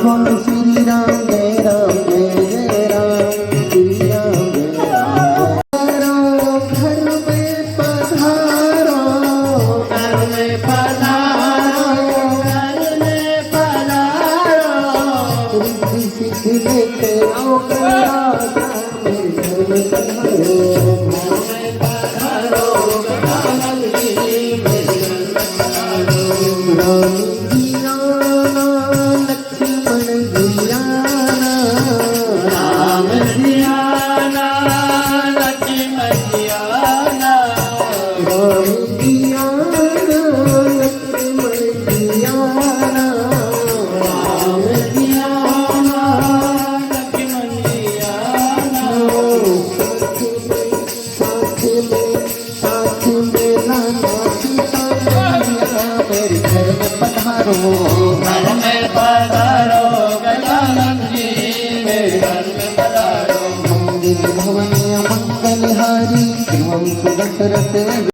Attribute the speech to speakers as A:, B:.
A: बोलो श्री राम जय राम जय जय राम श्री राम जय राम घर में पधारो घर में पधारो घर में पधारो रिद्धि सिद्धि लेके आओ कैलाश में घर में पधारो राम जी आना लक्ष्मण जी आना राम जी आना लक्ष्मण जी आना राम जी आना लक्ष्मण जी आना राम जी आना लक्ष्मण जी आना साथ में लाना सीता मैया मेरे घर में पधारो
B: घर में पधारो गजानन जी मेरे घर में पधारो
A: मंदिर भवन मंगलहारी शिवम सुदशरथ